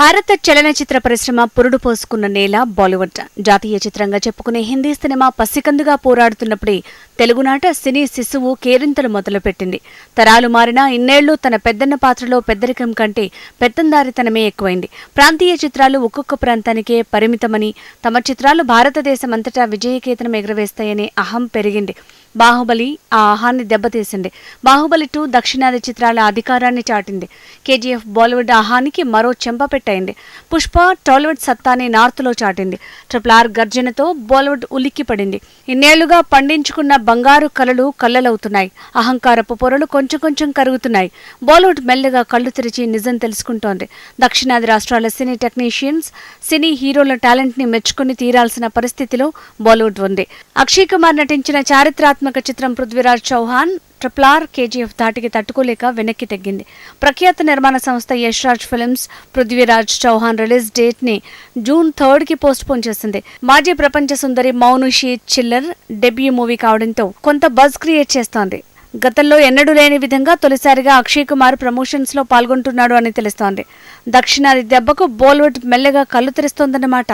భారత చలనచిత్ర పరిశ్రమ పురుడు పోసుకున్న నేల బాలీవుడ్. జాతీయ చిత్రంగా చెప్పుకునే హిందీ సినిమా పసికందుగా పోరాడుతున్నప్పుడే తెలుగునాట సినీ శిశువు కేరింతలు మొదలుపెట్టింది. తరాలు మారినా ఇన్నేళ్లు తన పెద్దన్న పాత్రలో పెద్దరికం కంటే పెత్తందారితనమే ఎక్కువైంది. ప్రాంతీయ చిత్రాలు ఒక్కొక్క ప్రాంతానికే పరిమితమని, తమ చిత్రాలు భారతదేశమంతటా విజయకేతనం ఎగురవేస్తాయనే అహం పెరిగింది. బాహుబలి ఆ ఆహాన్ని దెబ్బతీసింది. బాహుబలి 2 దక్షిణాది చిత్రాల అధికారాన్ని చాటింది. కేజీఎఫ్ బాలీవుడ్ ఆహానికి మరో చెంపపెట్టయింది. పుష్ప టాలీవుడ్ సత్తాని నార్త్లో చాటింది. RRR గర్జనతో బాలీవుడ్ ఉలిక్కిపడింది. ఇన్నేళ్లుగా పండించుకున్న బంగారు కలలు కల్లలవుతున్నాయి. అహంకారపు పొరలు కొంచెం కొంచెం కరుగుతున్నాయి. బాలీవుడ్ మెల్లగా కళ్లు తెరిచి నిజం తెలుసుకుంటోంది. దక్షిణాది రాష్ట్రాల సినీ టెక్నీషియన్స్, సినీ హీరోల టాలెంట్ ని మెచ్చుకుని తీరాల్సిన పరిస్థితిలో బాలీవుడ్ ఉంది. అక్షయ్ కుమార్ నటించిన చారిత్రాత్మక చిత్రం పృథ్వీరాజ్ చౌహాన్ RRR కేజీఎఫ్ ధాటికి తట్టుకోలేక వెనక్కి తగ్గింది. ప్రఖ్యాత నిర్మాణ సంస్థ Yash Raj films Prithviraj Chauhan release date ని జూన్ 3కి పోస్ట్ పోన్ చేసింది. మాజీ ప్రపంచ సుందరి మౌనుషి చిల్లర్ డెబ్యూ మూవీ కావడంతో కొంత బజ్ క్రియేట్ చేస్తోంది. గతంలో ఎన్నడూ లేని విధంగా తొలిసారిగా అక్షయ్ కుమార్ ప్రమోషన్స్ లో పాల్గొంటున్నాడు అని తెలుస్తోంది. దక్షిణాది దెబ్బకు బాలీవుడ్ మెల్లగా కళ్ళు తెరుస్తోందన్నమాట.